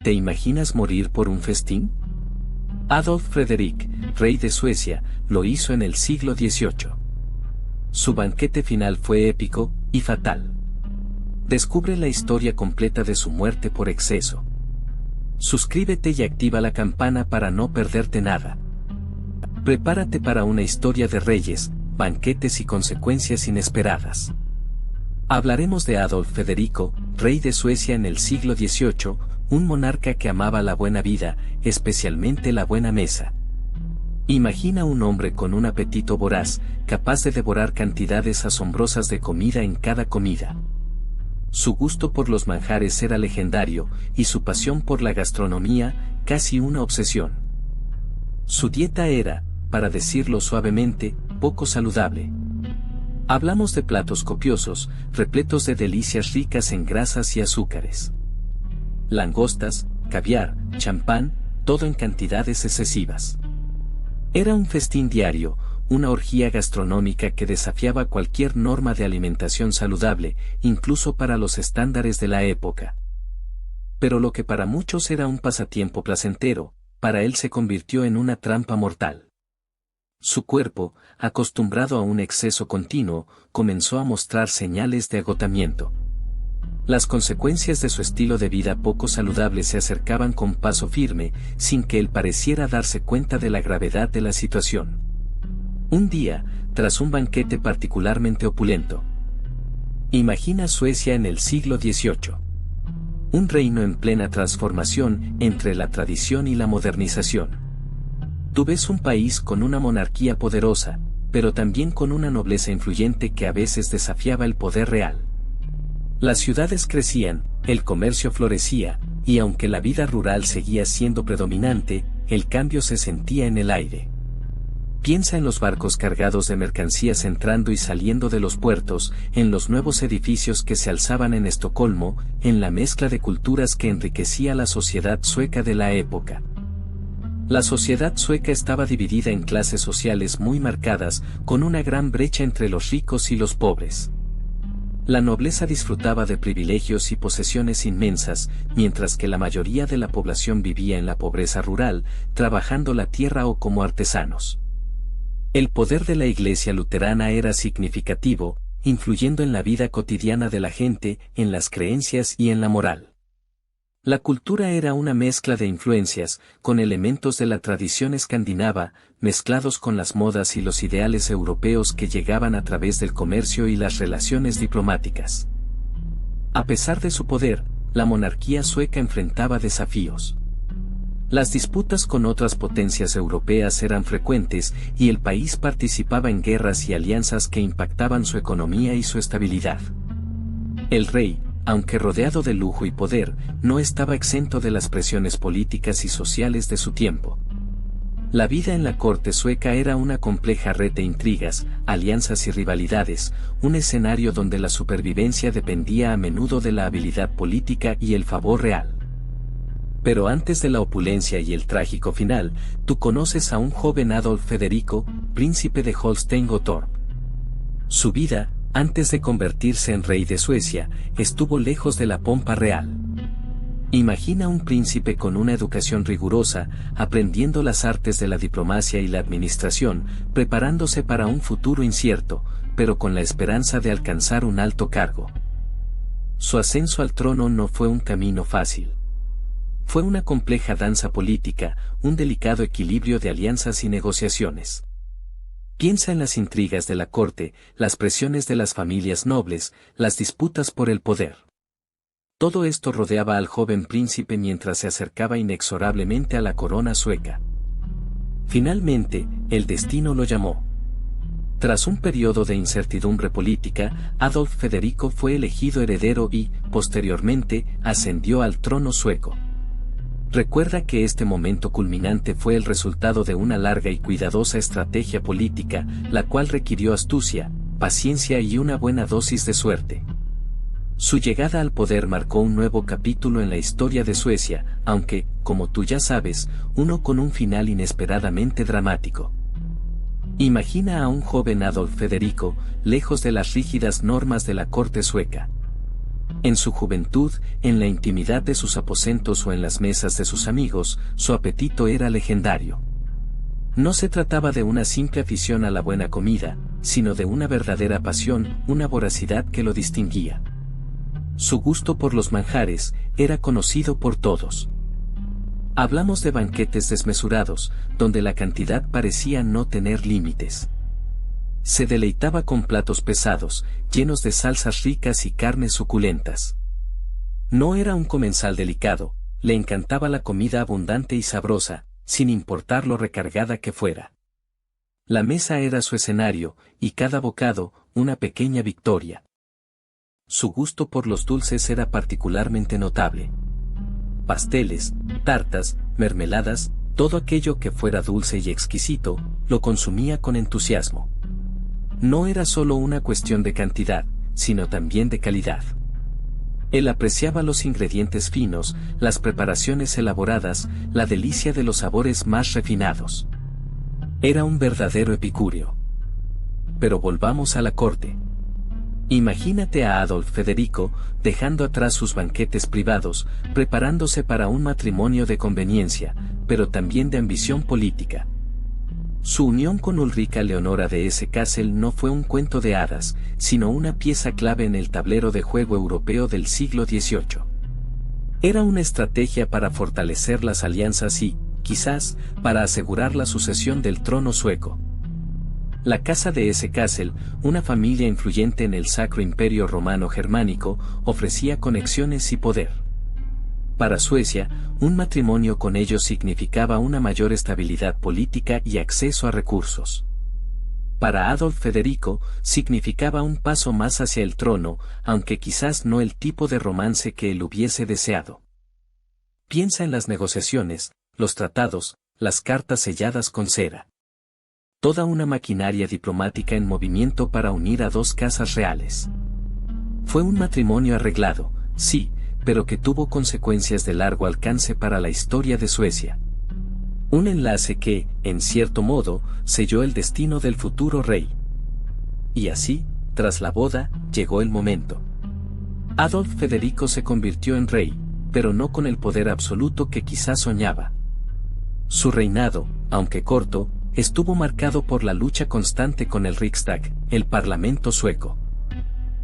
¿te imaginas morir por un festín? Adolf Fredrik, rey de Suecia, lo hizo en el siglo XVIII. Su banquete final fue épico y fatal. Descubre la historia completa de su muerte por exceso. Suscríbete y activa la campana para no perderte nada. Prepárate para una historia de reyes, banquetes y consecuencias inesperadas. Hablaremos de Adolf Federico, rey de Suecia en el siglo XVIII, un monarca que amaba la buena vida, especialmente la buena mesa. Imagina un hombre con un apetito voraz, capaz de devorar cantidades asombrosas de comida en cada comida. Su gusto por los manjares era legendario, y su pasión por la gastronomía, casi una obsesión. Su dieta era, para decirlo suavemente, poco saludable. Hablamos de platos copiosos, repletos de delicias ricas en grasas y azúcares. Langostas, caviar, champán, todo en cantidades excesivas. Era un festín diario, una orgía gastronómica que desafiaba cualquier norma de alimentación saludable, incluso para los estándares de la época. Pero lo que para muchos era un pasatiempo placentero, para él se convirtió en una trampa mortal. Su cuerpo, acostumbrado a un exceso continuo, comenzó a mostrar señales de agotamiento. Las consecuencias de su estilo de vida poco saludable se acercaban con paso firme, sin que él pareciera darse cuenta de la gravedad de la situación. Un día, tras un banquete particularmente opulento. Imagina Suecia en el siglo XVIII. Un reino en plena transformación entre la tradición y la modernización. Tú ves un país con una monarquía poderosa, pero también con una nobleza influyente que a veces desafiaba el poder real. Las ciudades crecían, el comercio florecía, y aunque la vida rural seguía siendo predominante, el cambio se sentía en el aire. Piensa en los barcos cargados de mercancías entrando y saliendo de los puertos, en los nuevos edificios que se alzaban en Estocolmo, en la mezcla de culturas que enriquecía la sociedad sueca de la época. La sociedad sueca estaba dividida en clases sociales muy marcadas, con una gran brecha entre los ricos y los pobres. La nobleza disfrutaba de privilegios y posesiones inmensas, mientras que la mayoría de la población vivía en la pobreza rural, trabajando la tierra o como artesanos. El poder de la Iglesia luterana era significativo, influyendo en la vida cotidiana de la gente, en las creencias y en la moral. La cultura era una mezcla de influencias, con elementos de la tradición escandinava, mezclados con las modas y los ideales europeos que llegaban a través del comercio y las relaciones diplomáticas. A pesar de su poder, la monarquía sueca enfrentaba desafíos. Las disputas con otras potencias europeas eran frecuentes y el país participaba en guerras y alianzas que impactaban su economía y su estabilidad. El rey, aunque rodeado de lujo y poder, no estaba exento de las presiones políticas y sociales de su tiempo. La vida en la corte sueca era una compleja red de intrigas, alianzas y rivalidades, un escenario donde la supervivencia dependía a menudo de la habilidad política y el favor real. Pero antes de la opulencia y el trágico final, tú conoces a un joven Adolf Federico, príncipe de Holstein-Gottorp. Su vida, antes de convertirse en rey de Suecia, estuvo lejos de la pompa real. Imagina un príncipe con una educación rigurosa, aprendiendo las artes de la diplomacia y la administración, preparándose para un futuro incierto, pero con la esperanza de alcanzar un alto cargo. Su ascenso al trono no fue un camino fácil. Fue una compleja danza política, un delicado equilibrio de alianzas y negociaciones. Piensa en las intrigas de la corte, las presiones de las familias nobles, las disputas por el poder. Todo esto rodeaba al joven príncipe mientras se acercaba inexorablemente a la corona sueca. Finalmente, el destino lo llamó. Tras un periodo de incertidumbre política, Adolf Federico fue elegido heredero y, posteriormente, ascendió al trono sueco. Recuerda que este momento culminante fue el resultado de una larga y cuidadosa estrategia política, la cual requirió astucia, paciencia y una buena dosis de suerte. Su llegada al poder marcó un nuevo capítulo en la historia de Suecia, aunque, como tú ya sabes, uno con un final inesperadamente dramático. Imagina a un joven Adolf Federico, lejos de las rígidas normas de la corte sueca. En su juventud, en la intimidad de sus aposentos o en las mesas de sus amigos, su apetito era legendario. No se trataba de una simple afición a la buena comida, sino de una verdadera pasión, una voracidad que lo distinguía. Su gusto por los manjares era conocido por todos. Hablamos de banquetes desmesurados, donde la cantidad parecía no tener límites. Se deleitaba con platos pesados, llenos de salsas ricas y carnes suculentas. No era un comensal delicado, le encantaba la comida abundante y sabrosa, sin importar lo recargada que fuera. La mesa era su escenario, y cada bocado, una pequeña victoria. Su gusto por los dulces era particularmente notable. Pasteles, tartas, mermeladas, todo aquello que fuera dulce y exquisito, lo consumía con entusiasmo. No era solo una cuestión de cantidad, sino también de calidad. Él apreciaba los ingredientes finos, las preparaciones elaboradas, la delicia de los sabores más refinados. Era un verdadero epicúreo. Pero volvamos a la corte. Imagínate a Adolf Federico, dejando atrás sus banquetes privados, preparándose para un matrimonio de conveniencia, pero también de ambición política. Su unión con Ulrica Leonora de Hesse-Kassel no fue un cuento de hadas, sino una pieza clave en el tablero de juego europeo del siglo XVIII. Era una estrategia para fortalecer las alianzas y, quizás, para asegurar la sucesión del trono sueco. La casa de Hesse-Kassel, una familia influyente en el Sacro Imperio Romano Germánico, ofrecía conexiones y poder. Para Suecia, un matrimonio con ellos significaba una mayor estabilidad política y acceso a recursos. Para Adolf Federico, significaba un paso más hacia el trono, aunque quizás no el tipo de romance que él hubiese deseado. Piensa en las negociaciones, los tratados, las cartas selladas con cera. Toda una maquinaria diplomática en movimiento para unir a dos casas reales. Fue un matrimonio arreglado, sí, pero que tuvo consecuencias de largo alcance para la historia de Suecia. Un enlace que, en cierto modo, selló el destino del futuro rey. Y así, tras la boda, llegó el momento. Adolf Federico se convirtió en rey, pero no con el poder absoluto que quizás soñaba. Su reinado, aunque corto, estuvo marcado por la lucha constante con el Riksdag, el parlamento sueco.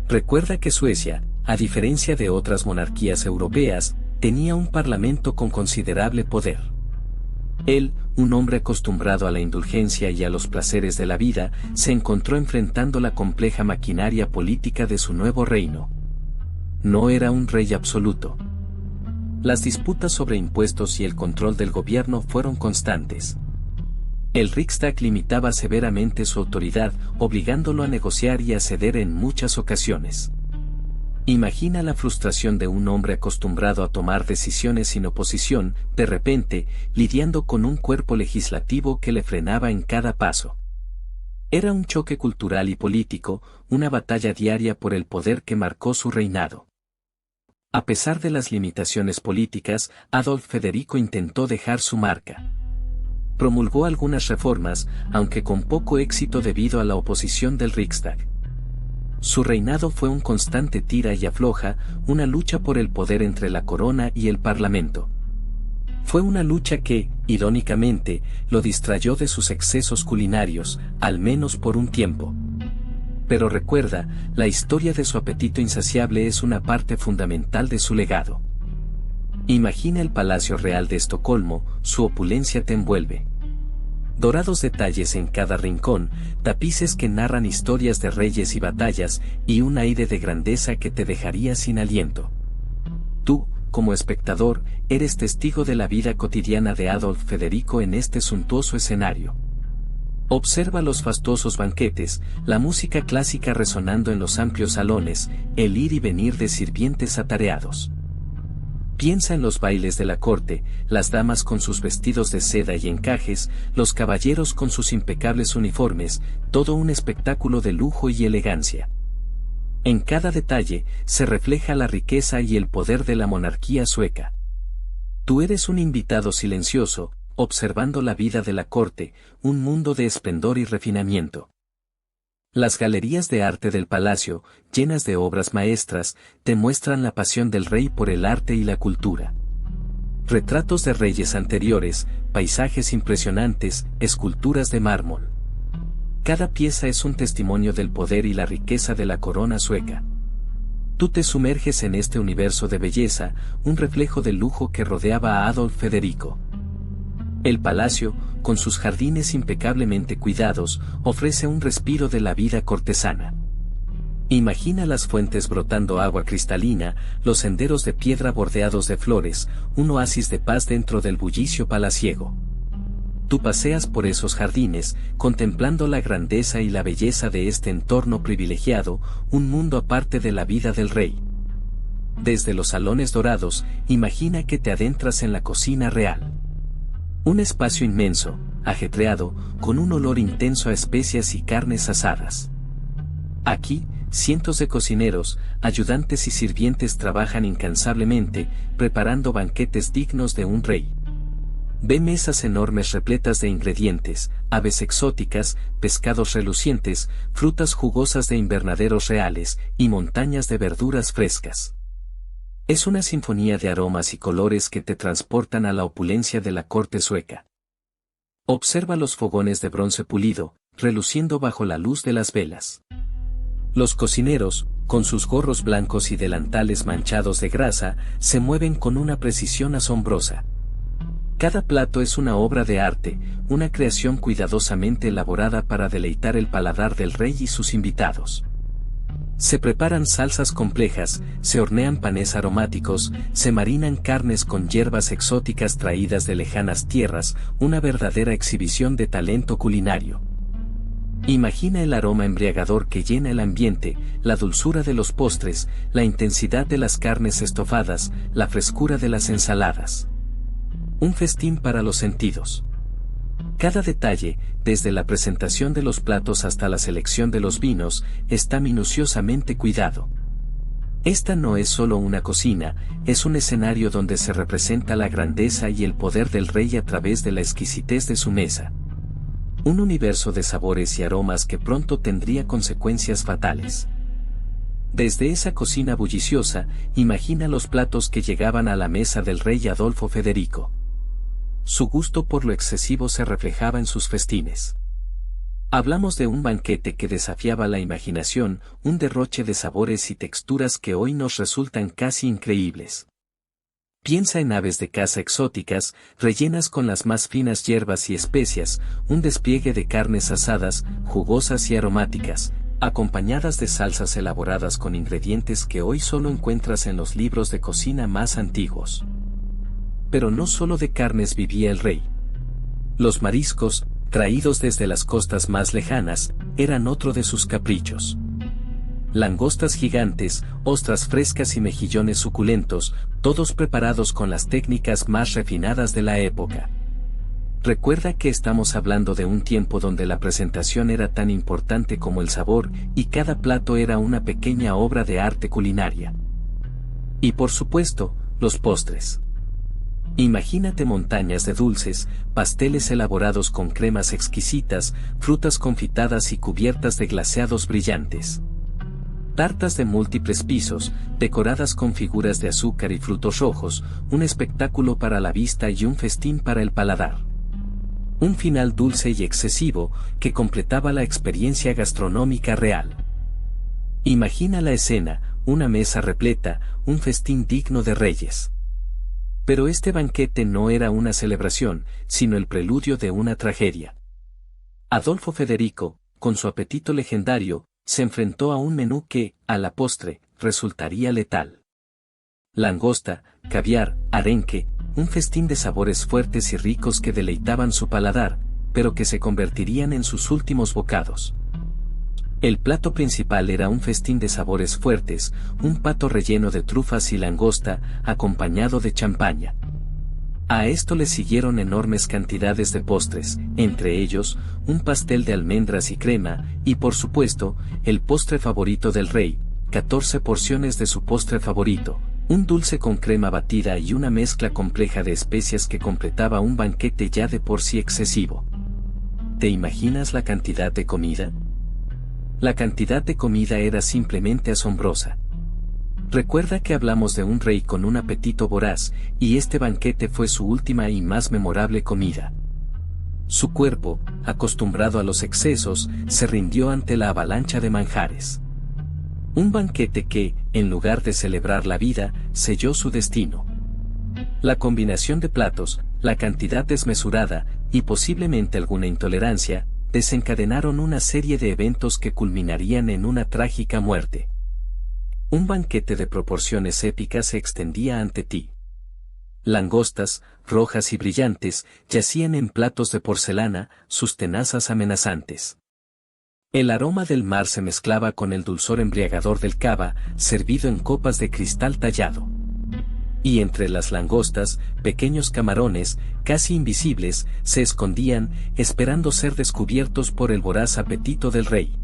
Recuerda que Suecia, a diferencia de otras monarquías europeas, tenía un parlamento con considerable poder. Él, un hombre acostumbrado a la indulgencia y a los placeres de la vida, se encontró enfrentando la compleja maquinaria política de su nuevo reino. No era un rey absoluto. Las disputas sobre impuestos y el control del gobierno fueron constantes. El Riksdag limitaba severamente su autoridad, obligándolo a negociar y a ceder en muchas ocasiones. Imagina la frustración de un hombre acostumbrado a tomar decisiones sin oposición, de repente, lidiando con un cuerpo legislativo que le frenaba en cada paso. Era un choque cultural y político, una batalla diaria por el poder que marcó su reinado. A pesar de las limitaciones políticas, Adolf Federico intentó dejar su marca. Promulgó algunas reformas, aunque con poco éxito debido a la oposición del Riksdag. Su reinado fue un constante tira y afloja, una lucha por el poder entre la corona y el parlamento. Fue una lucha que, irónicamente, lo distrayó de sus excesos culinarios, al menos por un tiempo. Pero recuerda, la historia de su apetito insaciable es una parte fundamental de su legado. Imagina el Palacio Real de Estocolmo, su opulencia te envuelve. Dorados detalles en cada rincón, tapices que narran historias de reyes y batallas, y un aire de grandeza que te dejaría sin aliento. Tú, como espectador, eres testigo de la vida cotidiana de Adolf Federico en este suntuoso escenario. Observa los fastuosos banquetes, la música clásica resonando en los amplios salones, el ir y venir de sirvientes atareados. Piensa en los bailes de la corte, las damas con sus vestidos de seda y encajes, los caballeros con sus impecables uniformes, todo un espectáculo de lujo y elegancia. En cada detalle, se refleja la riqueza y el poder de la monarquía sueca. Tú eres un invitado silencioso, observando la vida de la corte, un mundo de esplendor y refinamiento. Las galerías de arte del palacio, llenas de obras maestras, te muestran la pasión del rey por el arte y la cultura. Retratos de reyes anteriores, paisajes impresionantes, esculturas de mármol. Cada pieza es un testimonio del poder y la riqueza de la corona sueca. Tú te sumerges en este universo de belleza, un reflejo del lujo que rodeaba a Adolf Federico. El palacio, con sus jardines impecablemente cuidados, ofrece un respiro de la vida cortesana. Imagina las fuentes brotando agua cristalina, los senderos de piedra bordeados de flores, un oasis de paz dentro del bullicio palaciego. Tú paseas por esos jardines, contemplando la grandeza y la belleza de este entorno privilegiado, un mundo aparte de la vida del rey. Desde los salones dorados, imagina que te adentras en la cocina real. Un espacio inmenso, ajetreado, con un olor intenso a especias y carnes asadas. Aquí, cientos de cocineros, ayudantes y sirvientes trabajan incansablemente, preparando banquetes dignos de un rey. Ve mesas enormes repletas de ingredientes, aves exóticas, pescados relucientes, frutas jugosas de invernaderos reales, y montañas de verduras frescas. Es una sinfonía de aromas y colores que te transportan a la opulencia de la corte sueca. Observa los fogones de bronce pulido, reluciendo bajo la luz de las velas. Los cocineros, con sus gorros blancos y delantales manchados de grasa, se mueven con una precisión asombrosa. Cada plato es una obra de arte, una creación cuidadosamente elaborada para deleitar el paladar del rey y sus invitados. Se preparan salsas complejas, se hornean panes aromáticos, se marinan carnes con hierbas exóticas traídas de lejanas tierras, una verdadera exhibición de talento culinario. Imagina el aroma embriagador que llena el ambiente, la dulzura de los postres, la intensidad de las carnes estofadas, la frescura de las ensaladas. Un festín para los sentidos. Cada detalle, desde la presentación de los platos hasta la selección de los vinos, está minuciosamente cuidado. Esta no es solo una cocina, es un escenario donde se representa la grandeza y el poder del rey a través de la exquisitez de su mesa. Un universo de sabores y aromas que pronto tendría consecuencias fatales. Desde esa cocina bulliciosa, imagina los platos que llegaban a la mesa del rey Adolfo Federico. Su gusto por lo excesivo se reflejaba en sus festines. Hablamos de un banquete que desafiaba la imaginación, un derroche de sabores y texturas que hoy nos resultan casi increíbles. Piensa en aves de caza exóticas, rellenas con las más finas hierbas y especias, un despliegue de carnes asadas, jugosas y aromáticas, acompañadas de salsas elaboradas con ingredientes que hoy solo encuentras en los libros de cocina más antiguos. Pero no solo de carnes vivía el rey. Los mariscos, traídos desde las costas más lejanas, eran otro de sus caprichos. Langostas gigantes, ostras frescas y mejillones suculentos, todos preparados con las técnicas más refinadas de la época. Recuerda que estamos hablando de un tiempo donde la presentación era tan importante como el sabor, y cada plato era una pequeña obra de arte culinaria. Y por supuesto, los postres. Imagínate montañas de dulces, pasteles elaborados con cremas exquisitas, frutas confitadas y cubiertas de glaseados brillantes. Tartas de múltiples pisos, decoradas con figuras de azúcar y frutos rojos, un espectáculo para la vista y un festín para el paladar. Un final dulce y excesivo, que completaba la experiencia gastronómica real. Imagina la escena, una mesa repleta, un festín digno de reyes. Pero este banquete no era una celebración, sino el preludio de una tragedia. Adolfo Federico, con su apetito legendario, se enfrentó a un menú que, a la postre, resultaría letal. Langosta, caviar, arenque, un festín de sabores fuertes y ricos que deleitaban su paladar, pero que se convertirían en sus últimos bocados. El plato principal era un festín de sabores fuertes, un pato relleno de trufas y langosta, acompañado de champaña. A esto le siguieron enormes cantidades de postres, entre ellos, un pastel de almendras y crema, y por supuesto, el postre favorito del rey, 14 porciones de su postre favorito, un dulce con crema batida y una mezcla compleja de especias que completaba un banquete ya de por sí excesivo. ¿Te imaginas la cantidad de comida? La cantidad de comida era simplemente asombrosa. Recuerda que hablamos de un rey con un apetito voraz, y este banquete fue su última y más memorable comida. Su cuerpo, acostumbrado a los excesos, se rindió ante la avalancha de manjares. Un banquete que, en lugar de celebrar la vida, selló su destino. La combinación de platos, la cantidad desmesurada, y posiblemente alguna intolerancia, desencadenaron una serie de eventos que culminarían en una trágica muerte. Un banquete de proporciones épicas se extendía ante ti. Langostas, rojas y brillantes, yacían en platos de porcelana, sus tenazas amenazantes. El aroma del mar se mezclaba con el dulzor embriagador del cava, servido en copas de cristal tallado. Y entre las langostas, pequeños camarones, casi invisibles, se escondían, esperando ser descubiertos por el voraz apetito del rey.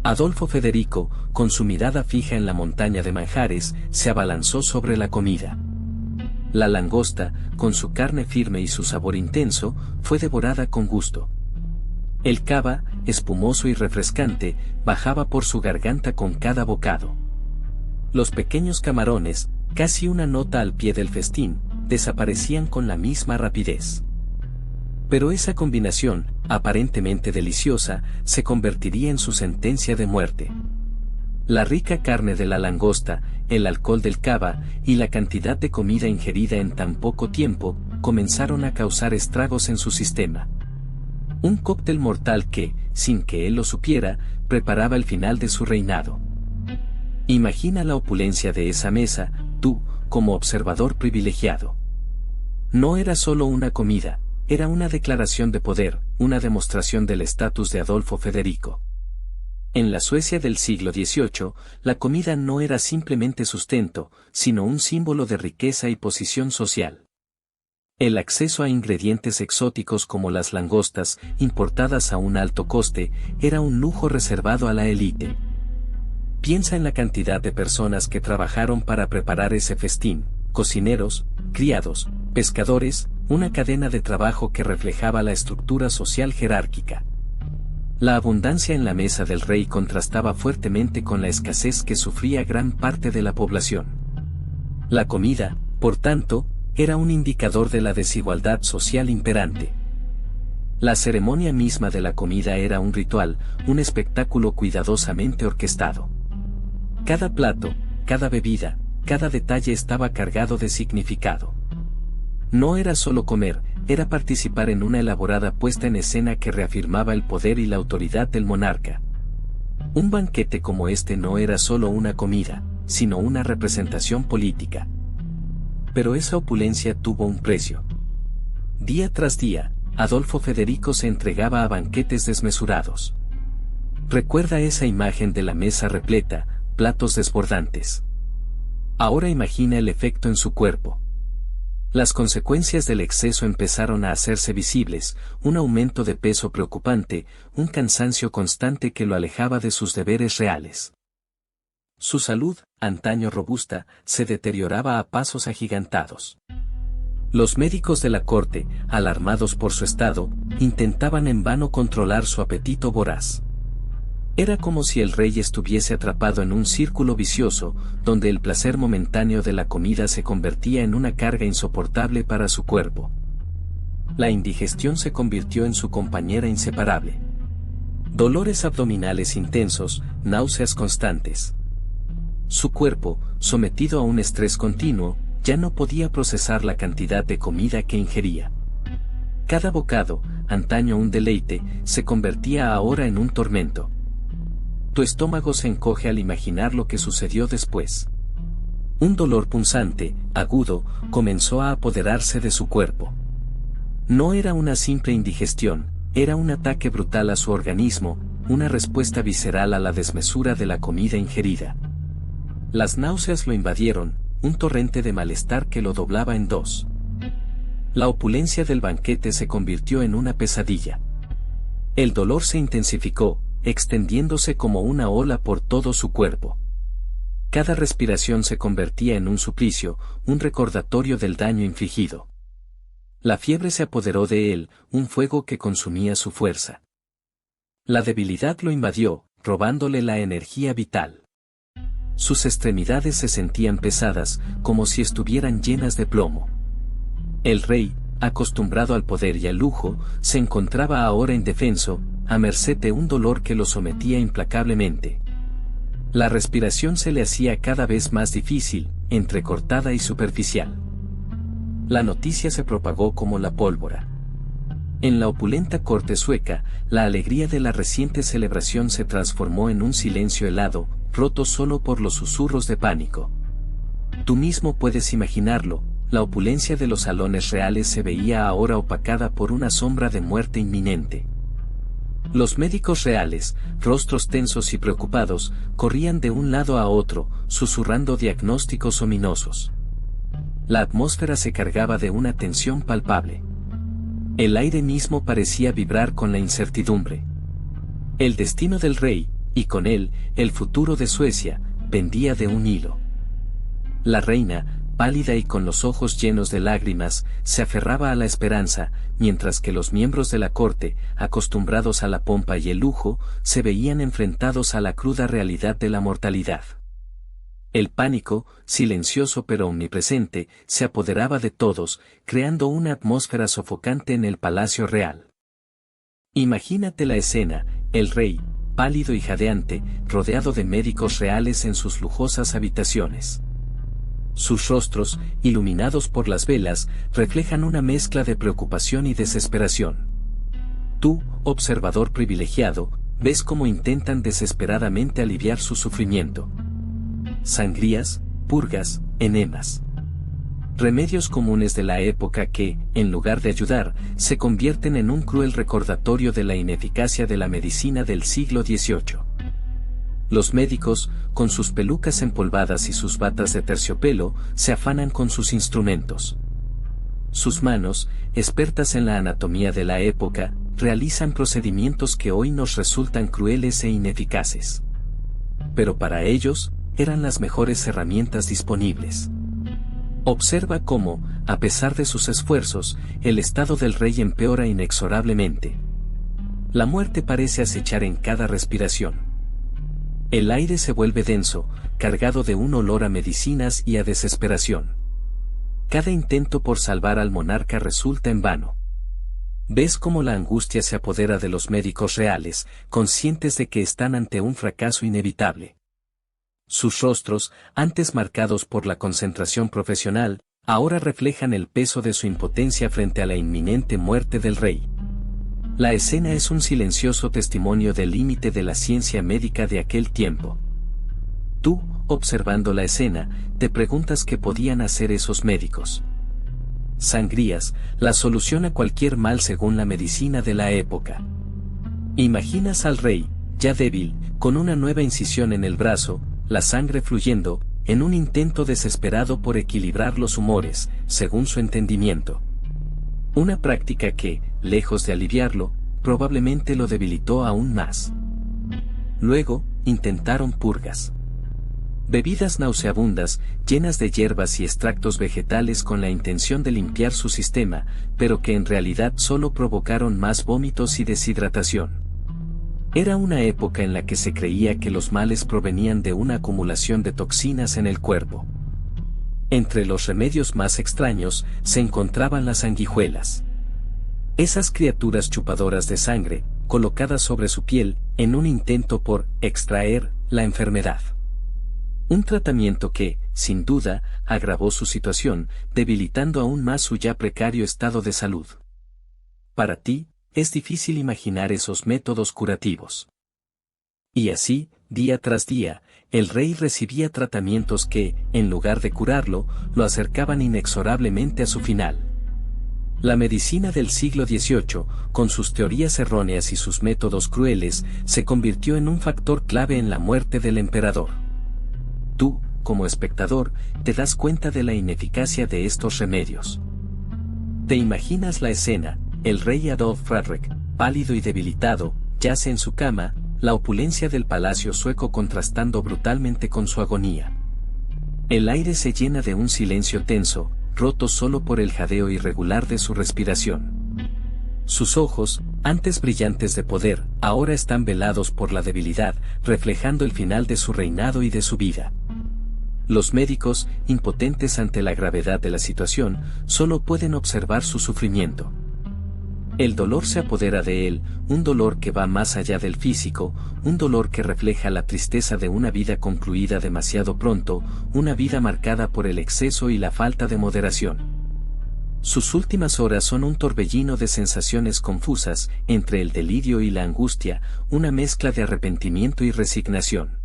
Adolfo Federico, con su mirada fija en la montaña de manjares, se abalanzó sobre la comida. La langosta, con su carne firme y su sabor intenso, fue devorada con gusto. El cava, espumoso y refrescante, bajaba por su garganta con cada bocado. Los pequeños camarones, casi una nota al pie del festín, desaparecían con la misma rapidez. Pero esa combinación, aparentemente deliciosa, se convertiría en su sentencia de muerte. La rica carne de la langosta, el alcohol del cava, y la cantidad de comida ingerida en tan poco tiempo, comenzaron a causar estragos en su sistema. Un cóctel mortal que, sin que él lo supiera, preparaba el final de su reinado. Imagina la opulencia de esa mesa, tú, como observador privilegiado. No era solo una comida, era una declaración de poder, una demostración del estatus de Adolfo Federico. En la Suecia del siglo XVIII, la comida no era simplemente sustento, sino un símbolo de riqueza y posición social. El acceso a ingredientes exóticos como las langostas, importadas a un alto coste, era un lujo reservado a la élite. Piensa en la cantidad de personas que trabajaron para preparar ese festín: cocineros, criados, pescadores, una cadena de trabajo que reflejaba la estructura social jerárquica. La abundancia en la mesa del rey contrastaba fuertemente con la escasez que sufría gran parte de la población. La comida, por tanto, era un indicador de la desigualdad social imperante. La ceremonia misma de la comida era un ritual, un espectáculo cuidadosamente orquestado. Cada plato, cada bebida, cada detalle estaba cargado de significado. No era solo comer, era participar en una elaborada puesta en escena que reafirmaba el poder y la autoridad del monarca. Un banquete como este no era solo una comida, sino una representación política. Pero esa opulencia tuvo un precio. Día tras día, Adolfo Federico se entregaba a banquetes desmesurados. Recuerda esa imagen de la mesa repleta, platos desbordantes. Ahora imagina el efecto en su cuerpo. Las consecuencias del exceso empezaron a hacerse visibles: un aumento de peso preocupante, un cansancio constante que lo alejaba de sus deberes reales. Su salud, antaño robusta, se deterioraba a pasos agigantados. Los médicos de la corte, alarmados por su estado, intentaban en vano controlar su apetito voraz. Era como si el rey estuviese atrapado en un círculo vicioso, donde el placer momentáneo de la comida se convertía en una carga insoportable para su cuerpo. La indigestión se convirtió en su compañera inseparable. Dolores abdominales intensos, náuseas constantes. Su cuerpo, sometido a un estrés continuo, ya no podía procesar la cantidad de comida que ingería. Cada bocado, antaño un deleite, se convertía ahora en un tormento. Tu estómago se encoge al imaginar lo que sucedió después. Un dolor punzante, agudo, comenzó a apoderarse de su cuerpo. No era una simple indigestión, era un ataque brutal a su organismo, una respuesta visceral a la desmesura de la comida ingerida. Las náuseas lo invadieron, un torrente de malestar que lo doblaba en dos. La opulencia del banquete se convirtió en una pesadilla. El dolor se intensificó, extendiéndose como una ola por todo su cuerpo. Cada respiración se convertía en un suplicio, un recordatorio del daño infligido. La fiebre se apoderó de él, un fuego que consumía su fuerza. La debilidad lo invadió, robándole la energía vital. Sus extremidades se sentían pesadas, como si estuvieran llenas de plomo. El rey, acostumbrado al poder y al lujo, se encontraba ahora indefenso, a merced de un dolor que lo sometía implacablemente. La respiración se le hacía cada vez más difícil, entrecortada y superficial. La noticia se propagó como la pólvora. En la opulenta corte sueca, la alegría de la reciente celebración se transformó en un silencio helado, roto solo por los susurros de pánico. Tú mismo puedes imaginarlo, la opulencia de los salones reales se veía ahora opacada por una sombra de muerte inminente. Los médicos reales, rostros tensos y preocupados, corrían de un lado a otro, susurrando diagnósticos ominosos. La atmósfera se cargaba de una tensión palpable. El aire mismo parecía vibrar con la incertidumbre. El destino del rey, y con él, el futuro de Suecia, pendía de un hilo. La reina, pálida y con los ojos llenos de lágrimas, se aferraba a la esperanza, mientras que los miembros de la corte, acostumbrados a la pompa y el lujo, se veían enfrentados a la cruda realidad de la mortalidad. El pánico, silencioso pero omnipresente, se apoderaba de todos, creando una atmósfera sofocante en el palacio real. Imagínate la escena, el rey, pálido y jadeante, rodeado de médicos reales en sus lujosas habitaciones. Sus rostros, iluminados por las velas, reflejan una mezcla de preocupación y desesperación. Tú, observador privilegiado, ves cómo intentan desesperadamente aliviar su sufrimiento. Sangrías, purgas, enemas. Remedios comunes de la época que, en lugar de ayudar, se convierten en un cruel recordatorio de la ineficacia de la medicina del siglo XVIII. Los médicos, con sus pelucas empolvadas y sus batas de terciopelo, se afanan con sus instrumentos. Sus manos, expertas en la anatomía de la época, realizan procedimientos que hoy nos resultan crueles e ineficaces. Pero para ellos, eran las mejores herramientas disponibles. Observa cómo, a pesar de sus esfuerzos, el estado del rey empeora inexorablemente. La muerte parece acechar en cada respiración. El aire se vuelve denso, cargado de un olor a medicinas y a desesperación. Cada intento por salvar al monarca resulta en vano. Ves cómo la angustia se apodera de los médicos reales, conscientes de que están ante un fracaso inevitable. Sus rostros, antes marcados por la concentración profesional, ahora reflejan el peso de su impotencia frente a la inminente muerte del rey. La escena es un silencioso testimonio del límite de la ciencia médica de aquel tiempo. Tú, observando la escena, te preguntas qué podían hacer esos médicos. Sangrías, la solución a cualquier mal según la medicina de la época. Imaginas al rey, ya débil, con una nueva incisión en el brazo, la sangre fluyendo, en un intento desesperado por equilibrar los humores, según su entendimiento. Una práctica que, lejos de aliviarlo, probablemente lo debilitó aún más. Luego, intentaron purgas. Bebidas nauseabundas, llenas de hierbas y extractos vegetales con la intención de limpiar su sistema, pero que en realidad solo provocaron más vómitos y deshidratación. Era una época en la que se creía que los males provenían de una acumulación de toxinas en el cuerpo. Entre los remedios más extraños, se encontraban las sanguijuelas. Esas criaturas chupadoras de sangre, colocadas sobre su piel, en un intento por extraer la enfermedad. Un tratamiento que, sin duda, agravó su situación, debilitando aún más su ya precario estado de salud. Para ti, es difícil imaginar esos métodos curativos. Y así, día tras día, el rey recibía tratamientos que, en lugar de curarlo, lo acercaban inexorablemente a su final. La medicina del siglo XVIII, con sus teorías erróneas y sus métodos crueles, se convirtió en un factor clave en la muerte del emperador. Tú, como espectador, te das cuenta de la ineficacia de estos remedios. ¿Te imaginas la escena? El rey Adolf Fredrik, pálido y debilitado, yace en su cama, la opulencia del palacio sueco contrastando brutalmente con su agonía. El aire se llena de un silencio tenso, roto solo por el jadeo irregular de su respiración. Sus ojos, antes brillantes de poder, ahora están velados por la debilidad, reflejando el final de su reinado y de su vida. Los médicos, impotentes ante la gravedad de la situación, solo pueden observar su sufrimiento. El dolor se apodera de él, un dolor que va más allá del físico, un dolor que refleja la tristeza de una vida concluida demasiado pronto, una vida marcada por el exceso y la falta de moderación. Sus últimas horas son un torbellino de sensaciones confusas, entre el delirio y la angustia, una mezcla de arrepentimiento y resignación.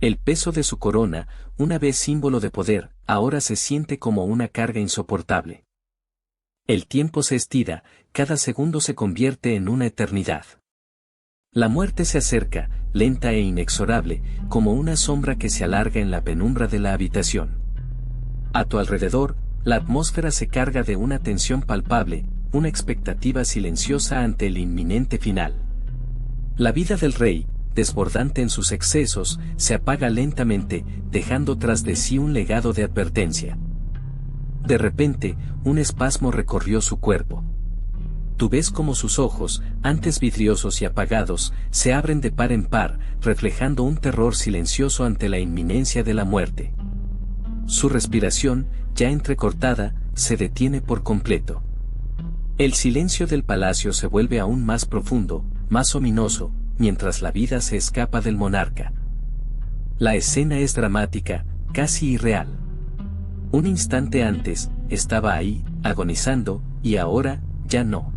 El peso de su corona, una vez símbolo de poder, ahora se siente como una carga insoportable. El tiempo se estira, cada segundo se convierte en una eternidad. La muerte se acerca, lenta e inexorable, como una sombra que se alarga en la penumbra de la habitación. A tu alrededor, la atmósfera se carga de una tensión palpable, una expectativa silenciosa ante el inminente final. La vida del rey, desbordante en sus excesos, se apaga lentamente, dejando tras de sí un legado de advertencia. De repente, un espasmo recorrió su cuerpo. Tú ves cómo sus ojos, antes vidriosos y apagados, se abren de par en par, reflejando un terror silencioso ante la inminencia de la muerte. Su respiración, ya entrecortada, se detiene por completo. El silencio del palacio se vuelve aún más profundo, más ominoso, mientras la vida se escapa del monarca. La escena es dramática, casi irreal. Un instante antes, estaba ahí, agonizando, y ahora, ya no.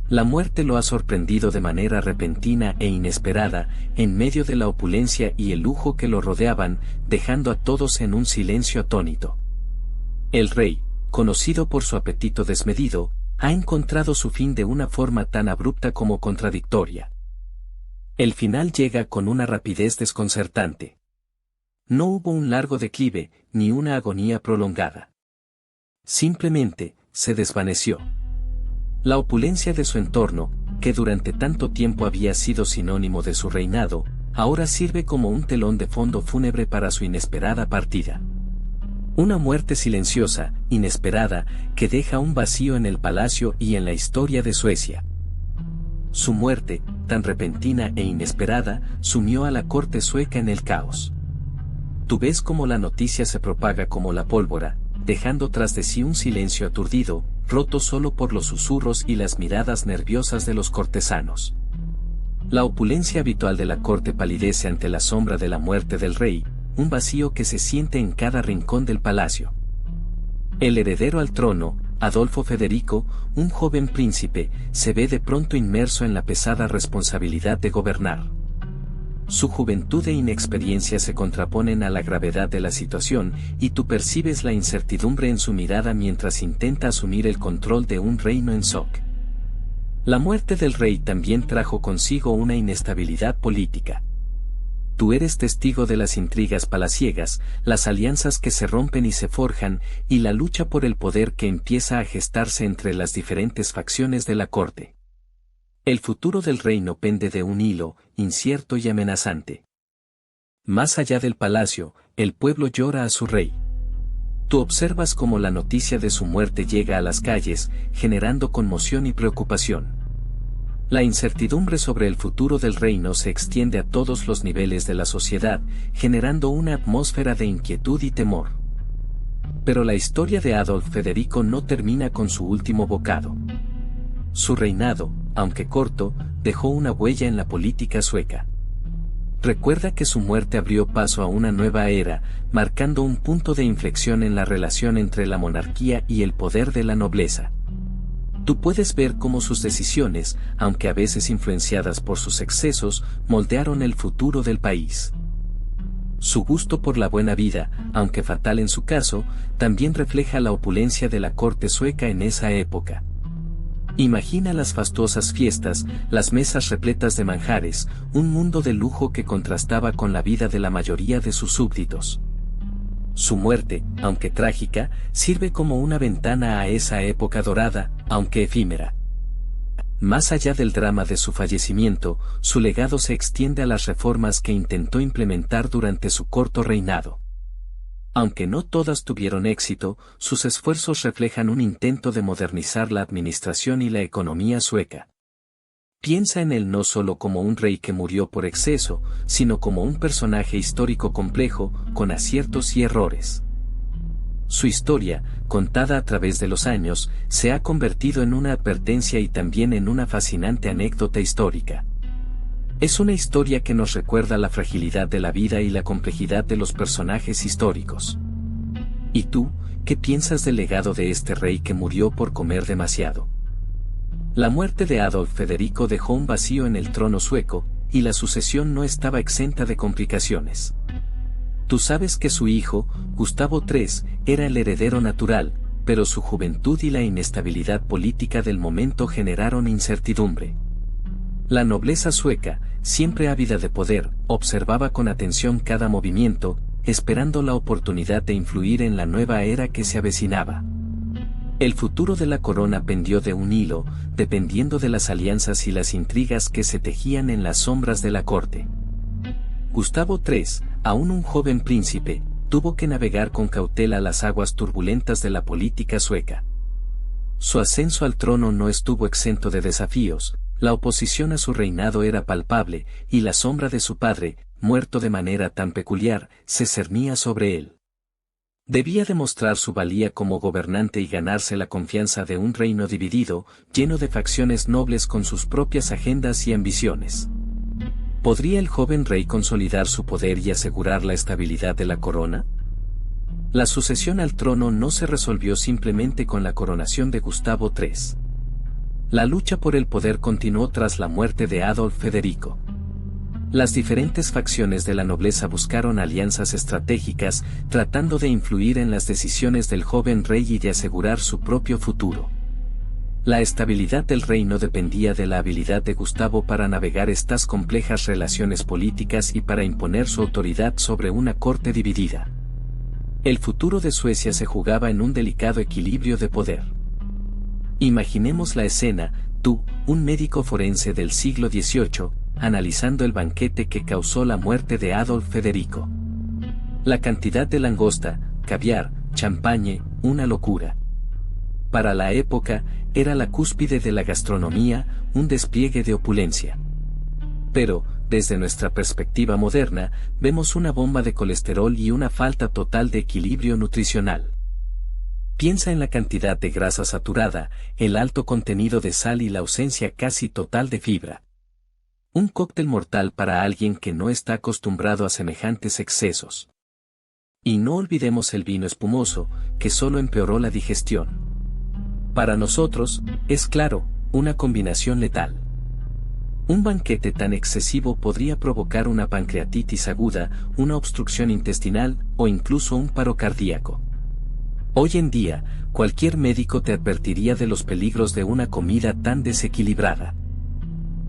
La muerte lo ha sorprendido de manera repentina e inesperada, en medio de la opulencia y el lujo que lo rodeaban, dejando a todos en un silencio atónito. El rey, conocido por su apetito desmedido, ha encontrado su fin de una forma tan abrupta como contradictoria. El final llega con una rapidez desconcertante. No hubo un largo declive, ni una agonía prolongada. Simplemente, se desvaneció. La opulencia de su entorno, que durante tanto tiempo había sido sinónimo de su reinado, ahora sirve como un telón de fondo fúnebre para su inesperada partida. Una muerte silenciosa, inesperada, que deja un vacío en el palacio y en la historia de Suecia. Su muerte, tan repentina e inesperada, sumió a la corte sueca en el caos. Tú ves cómo la noticia se propaga como la pólvora, dejando tras de sí un silencio aturdido, roto solo por los susurros y las miradas nerviosas de los cortesanos. La opulencia habitual de la corte palidece ante la sombra de la muerte del rey, un vacío que se siente en cada rincón del palacio. El heredero al trono, Adolfo Federico, un joven príncipe, se ve de pronto inmerso en la pesada responsabilidad de gobernar. Su juventud e inexperiencia se contraponen a la gravedad de la situación, y tú percibes la incertidumbre en su mirada mientras intenta asumir el control de un reino en shock. La muerte del rey también trajo consigo una inestabilidad política. Tú eres testigo de las intrigas palaciegas, las alianzas que se rompen y se forjan, y la lucha por el poder que empieza a gestarse entre las diferentes facciones de la corte. El futuro del reino pende de un hilo, incierto y amenazante. Más allá del palacio, el pueblo llora a su rey. Tú observas cómo la noticia de su muerte llega a las calles, generando conmoción y preocupación. La incertidumbre sobre el futuro del reino se extiende a todos los niveles de la sociedad, generando una atmósfera de inquietud y temor. Pero la historia de Adolf Federico no termina con su último bocado. Su reinado, aunque corto, dejó una huella en la política sueca. Recuerda que su muerte abrió paso a una nueva era, marcando un punto de inflexión en la relación entre la monarquía y el poder de la nobleza. Tú puedes ver cómo sus decisiones, aunque a veces influenciadas por sus excesos, moldearon el futuro del país. Su gusto por la buena vida, aunque fatal en su caso, también refleja la opulencia de la corte sueca en esa época. Imagina las fastuosas fiestas, las mesas repletas de manjares, un mundo de lujo que contrastaba con la vida de la mayoría de sus súbditos. Su muerte, aunque trágica, sirve como una ventana a esa época dorada, aunque efímera. Más allá del drama de su fallecimiento, su legado se extiende a las reformas que intentó implementar durante su corto reinado. Aunque no todas tuvieron éxito, sus esfuerzos reflejan un intento de modernizar la administración y la economía sueca. Piensa en él no solo como un rey que murió por exceso, sino como un personaje histórico complejo, con aciertos y errores. Su historia, contada a través de los años, se ha convertido en una advertencia y también en una fascinante anécdota histórica. Es una historia que nos recuerda la fragilidad de la vida y la complejidad de los personajes históricos. ¿Y tú, qué piensas del legado de este rey que murió por comer demasiado? La muerte de Adolf Federico dejó un vacío en el trono sueco, y la sucesión no estaba exenta de complicaciones. Tú sabes que su hijo, Gustavo III, era el heredero natural, pero su juventud y la inestabilidad política del momento generaron incertidumbre. La nobleza sueca, siempre ávida de poder, observaba con atención cada movimiento, esperando la oportunidad de influir en la nueva era que se avecinaba. El futuro de la corona pendió de un hilo, dependiendo de las alianzas y las intrigas que se tejían en las sombras de la corte. Gustavo III, aún un joven príncipe, tuvo que navegar con cautela las aguas turbulentas de la política sueca. Su ascenso al trono no estuvo exento de desafíos, la oposición a su reinado era palpable, y la sombra de su padre, muerto de manera tan peculiar, se cernía sobre él. Debía demostrar su valía como gobernante y ganarse la confianza de un reino dividido, lleno de facciones nobles con sus propias agendas y ambiciones. ¿Podría el joven rey consolidar su poder y asegurar la estabilidad de la corona? La sucesión al trono no se resolvió simplemente con la coronación de Gustavo III. La lucha por el poder continuó tras la muerte de Adolf Federico. Las diferentes facciones de la nobleza buscaron alianzas estratégicas, tratando de influir en las decisiones del joven rey y de asegurar su propio futuro. La estabilidad del reino dependía de la habilidad de Gustavo para navegar estas complejas relaciones políticas y para imponer su autoridad sobre una corte dividida. El futuro de Suecia se jugaba en un delicado equilibrio de poder. Imaginemos la escena, tú, un médico forense del siglo XVIII, analizando el banquete que causó la muerte de Adolf Federico. La cantidad de langosta, caviar, champagne, una locura. Para la época, era la cúspide de la gastronomía, un despliegue de opulencia. Pero, desde nuestra perspectiva moderna, vemos una bomba de colesterol y una falta total de equilibrio nutricional. Piensa en la cantidad de grasa saturada, el alto contenido de sal y la ausencia casi total de fibra. Un cóctel mortal para alguien que no está acostumbrado a semejantes excesos. Y no olvidemos el vino espumoso, que solo empeoró la digestión. Para nosotros, es claro, una combinación letal. Un banquete tan excesivo podría provocar una pancreatitis aguda, una obstrucción intestinal o incluso un paro cardíaco. Hoy en día, cualquier médico te advertiría de los peligros de una comida tan desequilibrada.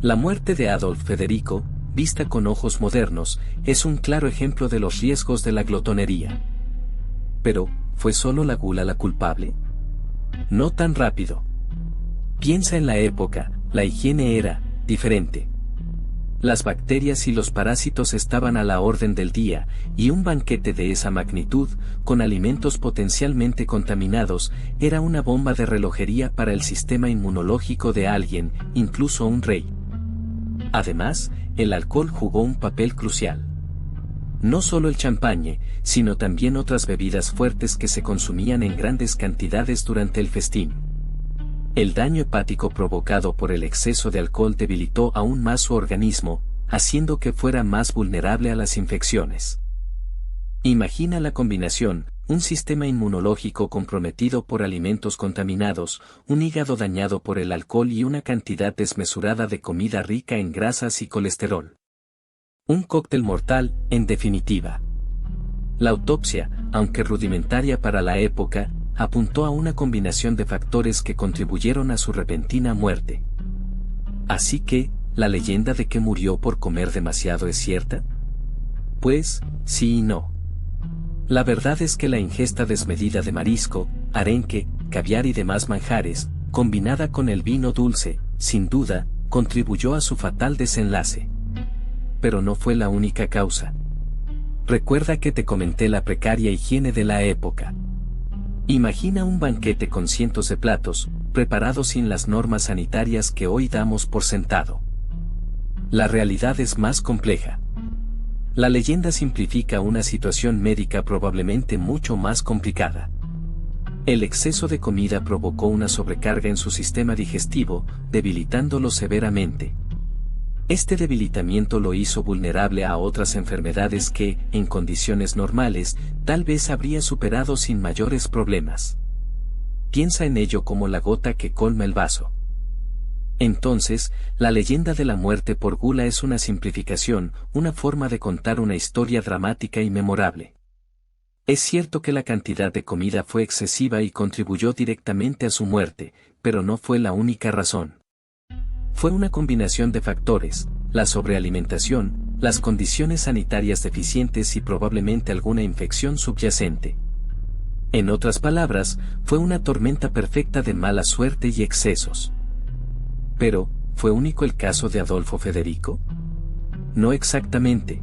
La muerte de Adolf Federico, vista con ojos modernos, es un claro ejemplo de los riesgos de la glotonería. Pero, ¿fue solo la gula la culpable? No tan rápido. Piensa en la época, la higiene era diferente. Las bacterias y los parásitos estaban a la orden del día, y un banquete de esa magnitud, con alimentos potencialmente contaminados, era una bomba de relojería para el sistema inmunológico de alguien, incluso un rey. Además, el alcohol jugó un papel crucial. No solo el champagne, sino también otras bebidas fuertes que se consumían en grandes cantidades durante el festín. El daño hepático provocado por el exceso de alcohol debilitó aún más su organismo, haciendo que fuera más vulnerable a las infecciones. Imagina la combinación, un sistema inmunológico comprometido por alimentos contaminados, un hígado dañado por el alcohol y una cantidad desmesurada de comida rica en grasas y colesterol. Un cóctel mortal, en definitiva. La autopsia, aunque rudimentaria para la época, apuntó a una combinación de factores que contribuyeron a su repentina muerte. Así que, ¿la leyenda de que murió por comer demasiado es cierta? Pues, sí y no. La verdad es que la ingesta desmedida de marisco, arenque, caviar y demás manjares, combinada con el vino dulce, sin duda, contribuyó a su fatal desenlace. Pero no fue la única causa. Recuerda que te comenté la precaria higiene de la época. Imagina un banquete con cientos de platos, preparados sin las normas sanitarias que hoy damos por sentado. La realidad es más compleja. La leyenda simplifica una situación médica probablemente mucho más complicada. El exceso de comida provocó una sobrecarga en su sistema digestivo, debilitándolo severamente. Este debilitamiento lo hizo vulnerable a otras enfermedades que, en condiciones normales, tal vez habría superado sin mayores problemas. Piensa en ello como la gota que colma el vaso. Entonces, la leyenda de la muerte por gula es una simplificación, una forma de contar una historia dramática y memorable. Es cierto que la cantidad de comida fue excesiva y contribuyó directamente a su muerte, pero no fue la única razón. Fue una combinación de factores: la sobrealimentación, las condiciones sanitarias deficientes y probablemente alguna infección subyacente. En otras palabras, fue una tormenta perfecta de mala suerte y excesos. Pero, ¿fue único el caso de Adolfo Federico? No exactamente.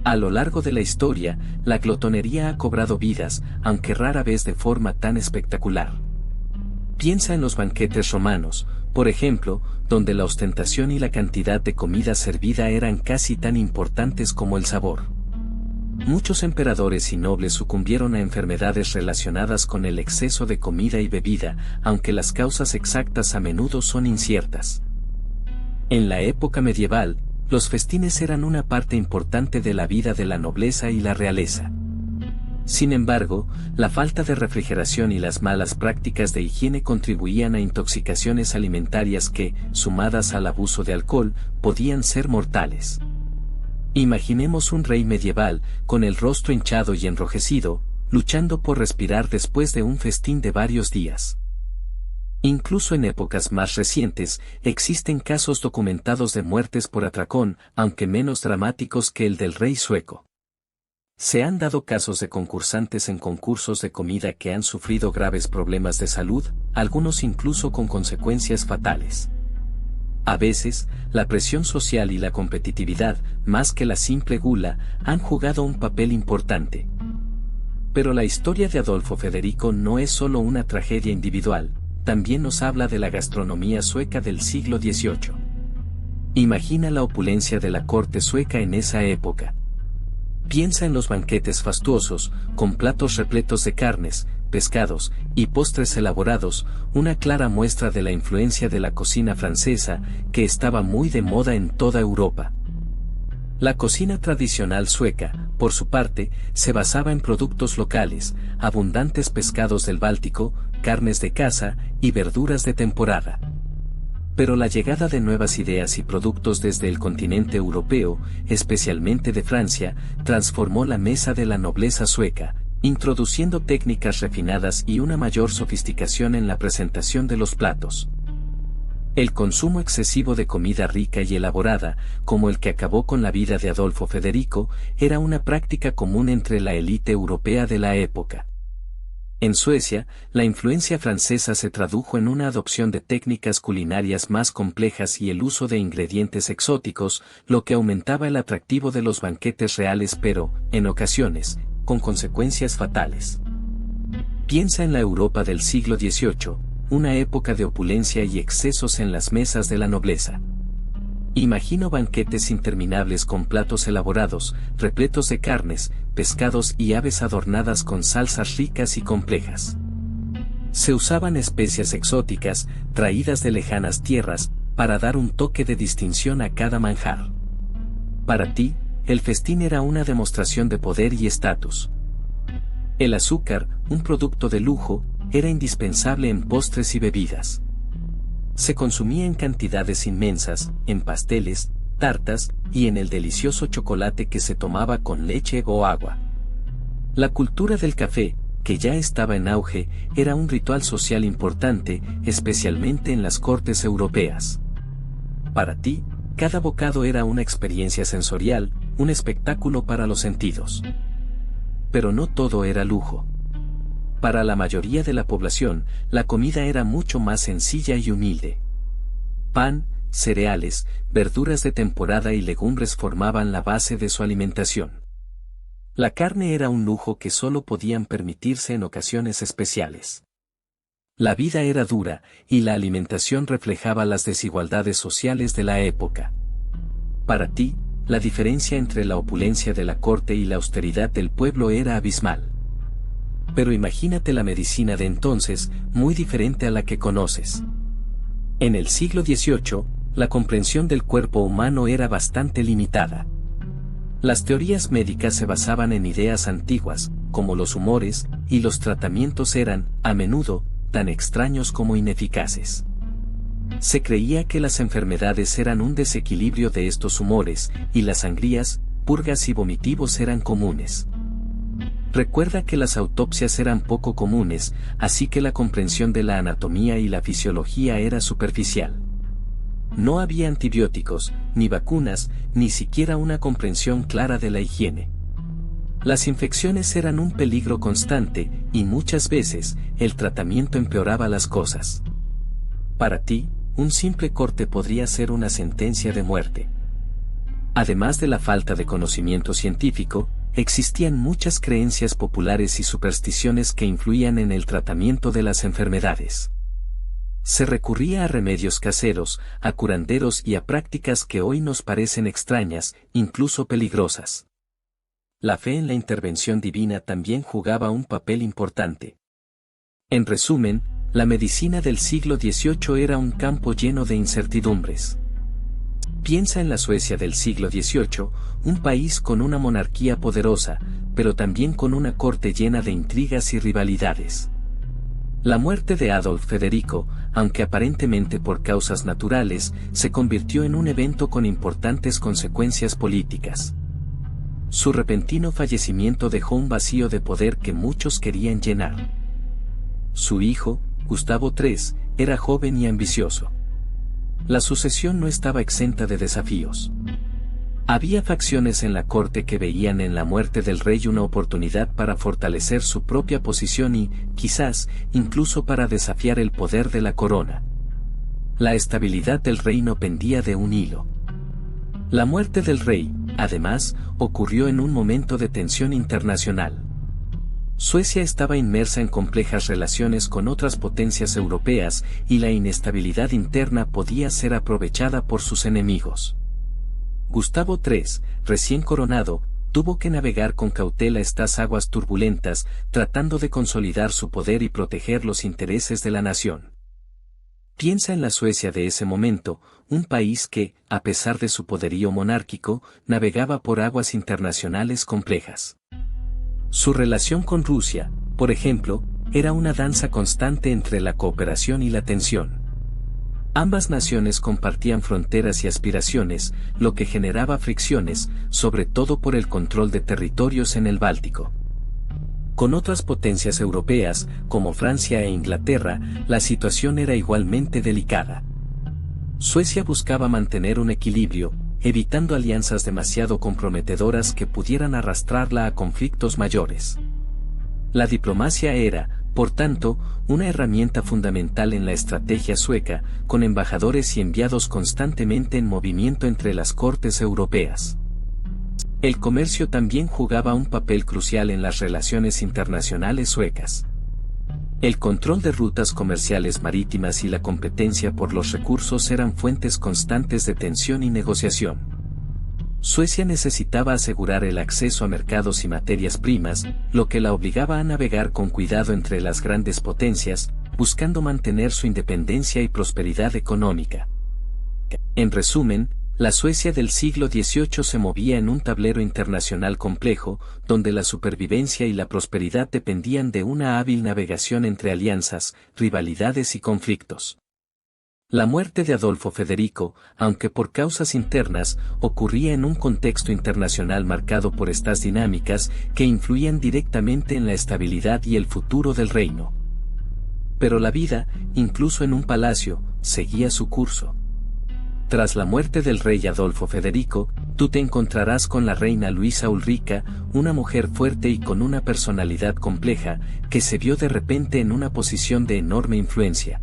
A lo largo de la historia, la glotonería ha cobrado vidas, aunque rara vez de forma tan espectacular. Piensa en los banquetes romanos, por ejemplo, donde la ostentación y la cantidad de comida servida eran casi tan importantes como el sabor. Muchos emperadores y nobles sucumbieron a enfermedades relacionadas con el exceso de comida y bebida, aunque las causas exactas a menudo son inciertas. En la época medieval, los festines eran una parte importante de la vida de la nobleza y la realeza. Sin embargo, la falta de refrigeración y las malas prácticas de higiene contribuían a intoxicaciones alimentarias que, sumadas al abuso de alcohol, podían ser mortales. Imaginemos un rey medieval, con el rostro hinchado y enrojecido, luchando por respirar después de un festín de varios días. Incluso en épocas más recientes, existen casos documentados de muertes por atracón, aunque menos dramáticos que el del rey sueco. Se han dado casos de concursantes en concursos de comida que han sufrido graves problemas de salud, algunos incluso con consecuencias fatales. A veces, la presión social y la competitividad, más que la simple gula, han jugado un papel importante. Pero la historia de Adolfo Federico no es solo una tragedia individual, también nos habla de la gastronomía sueca del siglo XVIII. Imagina la opulencia de la corte sueca en esa época. Piensa en los banquetes fastuosos, con platos repletos de carnes, pescados y postres elaborados, una clara muestra de la influencia de la cocina francesa, que estaba muy de moda en toda Europa. La cocina tradicional sueca, por su parte, se basaba en productos locales, abundantes pescados del Báltico, carnes de caza y verduras de temporada. Pero la llegada de nuevas ideas y productos desde el continente europeo, especialmente de Francia, transformó la mesa de la nobleza sueca, introduciendo técnicas refinadas y una mayor sofisticación en la presentación de los platos. El consumo excesivo de comida rica y elaborada, como el que acabó con la vida de Adolfo Federico, era una práctica común entre la élite europea de la época. En Suecia, la influencia francesa se tradujo en una adopción de técnicas culinarias más complejas y el uso de ingredientes exóticos, lo que aumentaba el atractivo de los banquetes reales pero, en ocasiones, con consecuencias fatales. Piensa en la Europa del siglo XVIII, una época de opulencia y excesos en las mesas de la nobleza. Imagino banquetes interminables con platos elaborados, repletos de carnes, pescados y aves adornadas con salsas ricas y complejas. Se usaban especias exóticas, traídas de lejanas tierras, para dar un toque de distinción a cada manjar. Para ti, el festín era una demostración de poder y estatus. El azúcar, un producto de lujo, era indispensable en postres y bebidas. Se consumía en cantidades inmensas, en pasteles, tartas, y en el delicioso chocolate que se tomaba con leche o agua. La cultura del café, que ya estaba en auge, era un ritual social importante, especialmente en las cortes europeas. Para ti, cada bocado era una experiencia sensorial, un espectáculo para los sentidos. Pero no todo era lujo. Para la mayoría de la población, la comida era mucho más sencilla y humilde. Pan, cereales, verduras de temporada y legumbres formaban la base de su alimentación. La carne era un lujo que solo podían permitirse en ocasiones especiales. La vida era dura, y la alimentación reflejaba las desigualdades sociales de la época. Para ti, la diferencia entre la opulencia de la corte y la austeridad del pueblo era abismal. Pero imagínate la medicina de entonces, muy diferente a la que conoces. En el siglo XVIII, la comprensión del cuerpo humano era bastante limitada. Las teorías médicas se basaban en ideas antiguas, como los humores, y los tratamientos eran, a menudo, tan extraños como ineficaces. Se creía que las enfermedades eran un desequilibrio de estos humores, y las sangrías, purgas y vomitivos eran comunes. Recuerda que las autopsias eran poco comunes, así que la comprensión de la anatomía y la fisiología era superficial. No había antibióticos, ni vacunas, ni siquiera una comprensión clara de la higiene. Las infecciones eran un peligro constante, y muchas veces, el tratamiento empeoraba las cosas. Para ti, un simple corte podría ser una sentencia de muerte. Además de la falta de conocimiento científico, existían muchas creencias populares y supersticiones que influían en el tratamiento de las enfermedades. Se recurría a remedios caseros, a curanderos y a prácticas que hoy nos parecen extrañas, incluso peligrosas. La fe en la intervención divina también jugaba un papel importante. En resumen, la medicina del siglo XVIII era un campo lleno de incertidumbres. Piensa en la Suecia del siglo XVIII, un país con una monarquía poderosa, pero también con una corte llena de intrigas y rivalidades. La muerte de Adolf Federico, aunque aparentemente por causas naturales, se convirtió en un evento con importantes consecuencias políticas. Su repentino fallecimiento dejó un vacío de poder que muchos querían llenar. Su hijo, Gustavo III, era joven y ambicioso. La sucesión no estaba exenta de desafíos. Había facciones en la corte que veían en la muerte del rey una oportunidad para fortalecer su propia posición y, quizás, incluso para desafiar el poder de la corona. La estabilidad del reino pendía de un hilo. La muerte del rey, además, ocurrió en un momento de tensión internacional. Suecia estaba inmersa en complejas relaciones con otras potencias europeas y la inestabilidad interna podía ser aprovechada por sus enemigos. Gustavo III, recién coronado, tuvo que navegar con cautela estas aguas turbulentas, tratando de consolidar su poder y proteger los intereses de la nación. Piensa en la Suecia de ese momento, un país que, a pesar de su poderío monárquico, navegaba por aguas internacionales complejas. Su relación con Rusia, por ejemplo, era una danza constante entre la cooperación y la tensión. Ambas naciones compartían fronteras y aspiraciones, lo que generaba fricciones, sobre todo por el control de territorios en el Báltico. Con otras potencias europeas, como Francia e Inglaterra, la situación era igualmente delicada. Suecia buscaba mantener un equilibrio, evitando alianzas demasiado comprometedoras que pudieran arrastrarla a conflictos mayores. La diplomacia era, por tanto, una herramienta fundamental en la estrategia sueca, con embajadores y enviados constantemente en movimiento entre las cortes europeas. El comercio también jugaba un papel crucial en las relaciones internacionales suecas. El control de rutas comerciales marítimas y la competencia por los recursos eran fuentes constantes de tensión y negociación. Suecia necesitaba asegurar el acceso a mercados y materias primas, lo que la obligaba a navegar con cuidado entre las grandes potencias, buscando mantener su independencia y prosperidad económica. En resumen, la Suecia del siglo XVIII se movía en un tablero internacional complejo, donde la supervivencia y la prosperidad dependían de una hábil navegación entre alianzas, rivalidades y conflictos. La muerte de Adolfo Federico, aunque por causas internas, ocurría en un contexto internacional marcado por estas dinámicas que influían directamente en la estabilidad y el futuro del reino. Pero la vida, incluso en un palacio, seguía su curso. Tras la muerte del rey Adolfo Federico, tú te encontrarás con la reina Luisa Ulrica, una mujer fuerte y con una personalidad compleja, que se vio de repente en una posición de enorme influencia.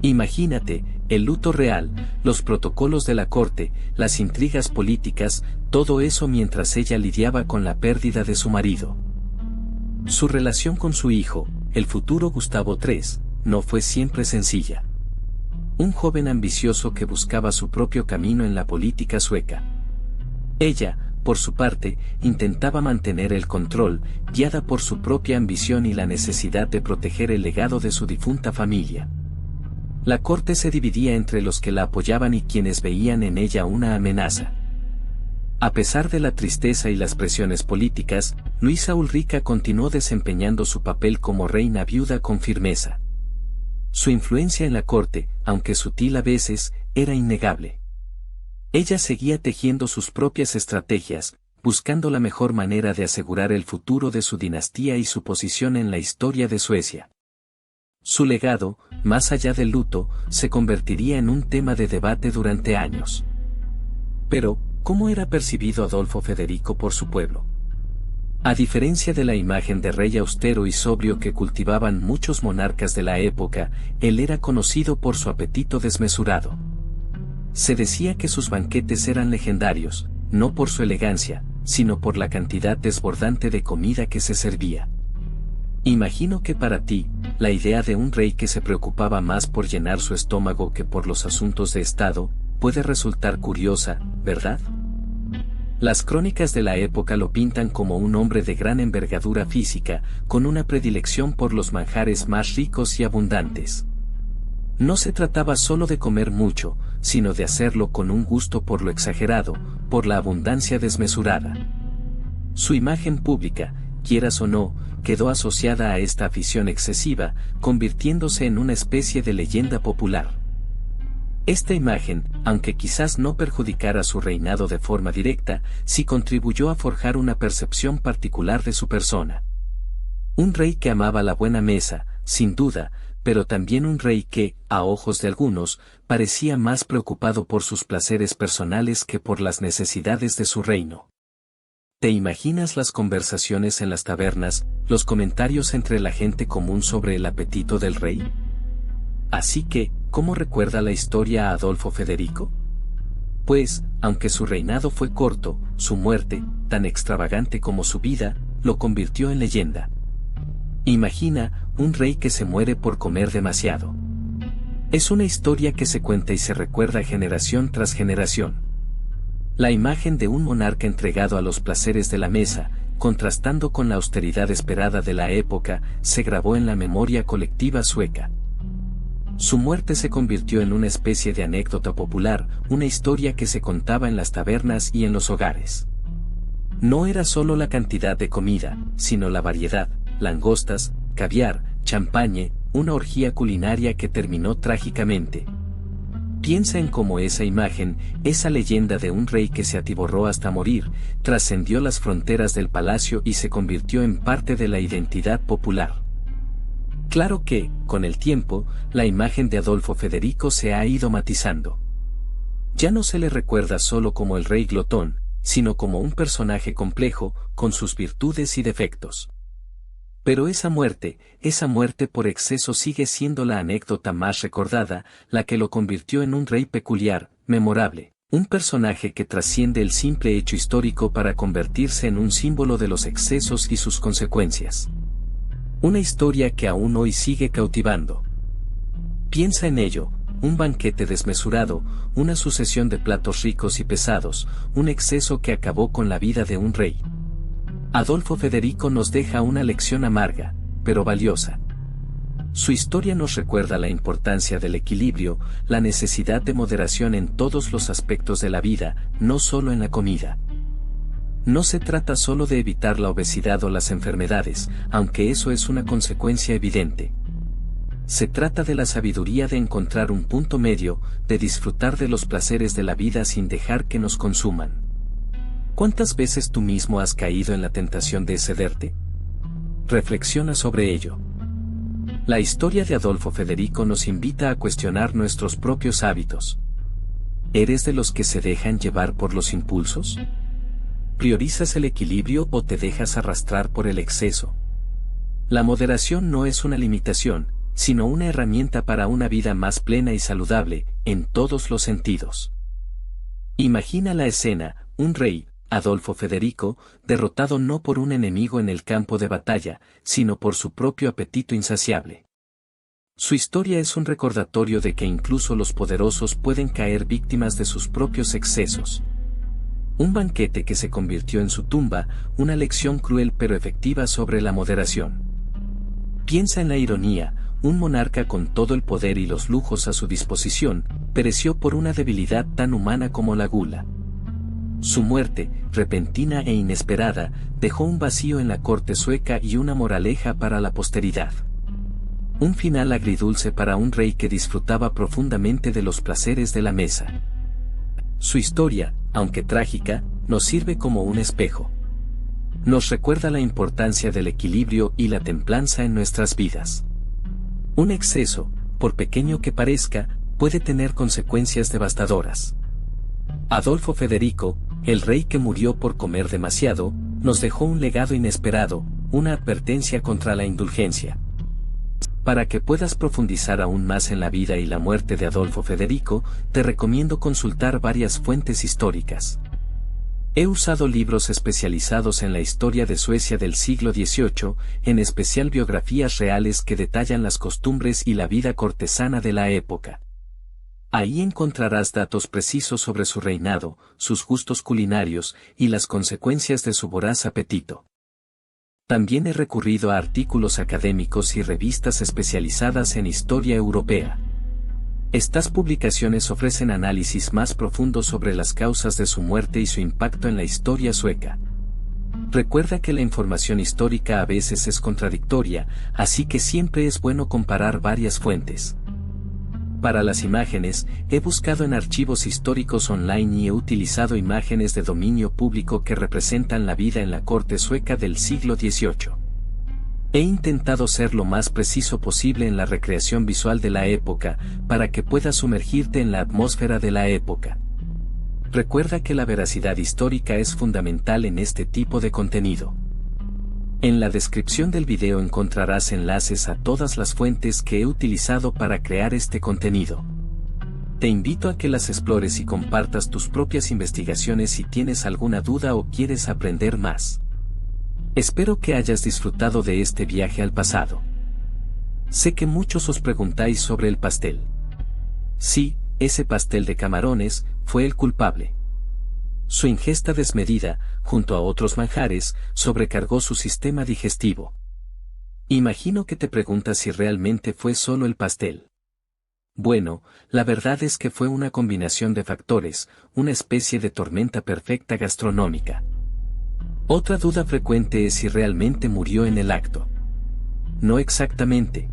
Imagínate, el luto real, los protocolos de la corte, las intrigas políticas, todo eso mientras ella lidiaba con la pérdida de su marido. Su relación con su hijo, el futuro Gustavo III, no fue siempre sencilla. Un joven ambicioso que buscaba su propio camino en la política sueca. Ella, por su parte, intentaba mantener el control, guiada por su propia ambición y la necesidad de proteger el legado de su difunta familia. La corte se dividía entre los que la apoyaban y quienes veían en ella una amenaza. A pesar de la tristeza y las presiones políticas, Luisa Ulrica continuó desempeñando su papel como reina viuda con firmeza. Su influencia en la corte, aunque sutil a veces, era innegable. Ella seguía tejiendo sus propias estrategias, buscando la mejor manera de asegurar el futuro de su dinastía y su posición en la historia de Suecia. Su legado, más allá del luto, se convertiría en un tema de debate durante años. Pero, ¿cómo era percibido Adolfo Federico por su pueblo? A diferencia de la imagen de rey austero y sobrio que cultivaban muchos monarcas de la época, él era conocido por su apetito desmesurado. Se decía que sus banquetes eran legendarios, no por su elegancia, sino por la cantidad desbordante de comida que se servía. Imagino que para ti, la idea de un rey que se preocupaba más por llenar su estómago que por los asuntos de Estado, puede resultar curiosa, ¿verdad? Las crónicas de la época lo pintan como un hombre de gran envergadura física, con una predilección por los manjares más ricos y abundantes. No se trataba solo de comer mucho, sino de hacerlo con un gusto por lo exagerado, por la abundancia desmesurada. Su imagen pública, quieras o no, quedó asociada a esta afición excesiva, convirtiéndose en una especie de leyenda popular. Esta imagen, aunque quizás no perjudicara su reinado de forma directa, sí contribuyó a forjar una percepción particular de su persona. Un rey que amaba la buena mesa, sin duda, pero también un rey que, a ojos de algunos, parecía más preocupado por sus placeres personales que por las necesidades de su reino. ¿Te imaginas las conversaciones en las tabernas, los comentarios entre la gente común sobre el apetito del rey? Así que, ¿cómo recuerda la historia a Adolfo Federico? Pues, aunque su reinado fue corto, su muerte, tan extravagante como su vida, lo convirtió en leyenda. Imagina, un rey que se muere por comer demasiado. Es una historia que se cuenta y se recuerda generación tras generación. La imagen de un monarca entregado a los placeres de la mesa, contrastando con la austeridad esperada de la época, se grabó en la memoria colectiva sueca. Su muerte se convirtió en una especie de anécdota popular, una historia que se contaba en las tabernas y en los hogares. No era solo la cantidad de comida, sino la variedad, langostas, caviar, champagne, una orgía culinaria que terminó trágicamente. Piensa en cómo esa imagen, esa leyenda de un rey que se atiborró hasta morir, trascendió las fronteras del palacio y se convirtió en parte de la identidad popular. Claro que, con el tiempo, la imagen de Adolfo Federico se ha ido matizando. Ya no se le recuerda solo como el rey glotón, sino como un personaje complejo, con sus virtudes y defectos. Pero esa muerte por exceso sigue siendo la anécdota más recordada, la que lo convirtió en un rey peculiar, memorable, un personaje que trasciende el simple hecho histórico para convertirse en un símbolo de los excesos y sus consecuencias. Una historia que aún hoy sigue cautivando. Piensa en ello, un banquete desmesurado, una sucesión de platos ricos y pesados, un exceso que acabó con la vida de un rey. Adolfo Federico nos deja una lección amarga, pero valiosa. Su historia nos recuerda la importancia del equilibrio, la necesidad de moderación en todos los aspectos de la vida, no solo en la comida. No se trata solo de evitar la obesidad o las enfermedades, aunque eso es una consecuencia evidente. Se trata de la sabiduría de encontrar un punto medio, de disfrutar de los placeres de la vida sin dejar que nos consuman. ¿Cuántas veces tú mismo has caído en la tentación de excederte? Reflexiona sobre ello. La historia de Adolfo Federico nos invita a cuestionar nuestros propios hábitos. ¿Eres de los que se dejan llevar por los impulsos? ¿Priorizas el equilibrio o te dejas arrastrar por el exceso? La moderación no es una limitación, sino una herramienta para una vida más plena y saludable, en todos los sentidos. Imagina la escena, un rey, Adolfo Federico, derrotado no por un enemigo en el campo de batalla, sino por su propio apetito insaciable. Su historia es un recordatorio de que incluso los poderosos pueden caer víctimas de sus propios excesos. Un banquete que se convirtió en su tumba, una lección cruel pero efectiva sobre la moderación. Piensa en la ironía, un monarca con todo el poder y los lujos a su disposición, pereció por una debilidad tan humana como la gula. Su muerte, repentina e inesperada, dejó un vacío en la corte sueca y una moraleja para la posteridad. Un final agridulce para un rey que disfrutaba profundamente de los placeres de la mesa. Su historia, aunque trágica, nos sirve como un espejo. Nos recuerda la importancia del equilibrio y la templanza en nuestras vidas. Un exceso, por pequeño que parezca, puede tener consecuencias devastadoras. Adolfo Federico, el rey que murió por comer demasiado, nos dejó un legado inesperado, una advertencia contra la indulgencia. Para que puedas profundizar aún más en la vida y la muerte de Adolfo Federico, te recomiendo consultar varias fuentes históricas. He usado libros especializados en la historia de Suecia del siglo XVIII, en especial biografías reales que detallan las costumbres y la vida cortesana de la época. Ahí encontrarás datos precisos sobre su reinado, sus gustos culinarios y las consecuencias de su voraz apetito. También he recurrido a artículos académicos y revistas especializadas en historia europea. Estas publicaciones ofrecen análisis más profundos sobre las causas de su muerte y su impacto en la historia sueca. Recuerda que la información histórica a veces es contradictoria, así que siempre es bueno comparar varias fuentes. Para las imágenes, he buscado en archivos históricos online y he utilizado imágenes de dominio público que representan la vida en la corte sueca del siglo XVIII. He intentado ser lo más preciso posible en la recreación visual de la época, para que puedas sumergirte en la atmósfera de la época. Recuerda que la veracidad histórica es fundamental en este tipo de contenido. En la descripción del video encontrarás enlaces a todas las fuentes que he utilizado para crear este contenido. Te invito a que las explores y compartas tus propias investigaciones si tienes alguna duda o quieres aprender más. Espero que hayas disfrutado de este viaje al pasado. Sé que muchos os preguntáis sobre el pastel. Sí, ese pastel de camarones fue el culpable. Su ingesta desmedida, junto a otros manjares, sobrecargó su sistema digestivo. Imagino que te preguntas si realmente fue solo el pastel. Bueno, la verdad es que fue una combinación de factores, una especie de tormenta perfecta gastronómica. Otra duda frecuente es si realmente murió en el acto. No exactamente.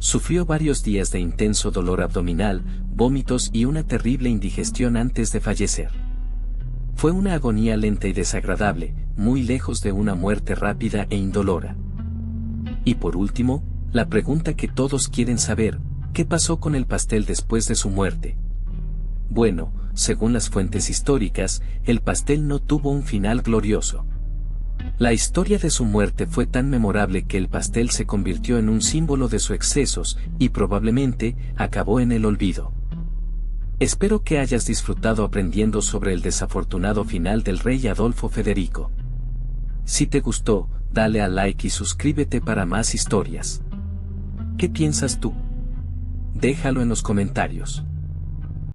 Sufrió varios días de intenso dolor abdominal, vómitos y una terrible indigestión antes de fallecer. Fue una agonía lenta y desagradable, muy lejos de una muerte rápida e indolora. Y por último, la pregunta que todos quieren saber, ¿qué pasó con el pastel después de su muerte? Bueno, según las fuentes históricas, el pastel no tuvo un final glorioso. La historia de su muerte fue tan memorable que el pastel se convirtió en un símbolo de sus excesos y probablemente acabó en el olvido. Espero que hayas disfrutado aprendiendo sobre el desafortunado final del rey Adolfo Federico. Si te gustó, dale a like y suscríbete para más historias. ¿Qué piensas tú? Déjalo en los comentarios.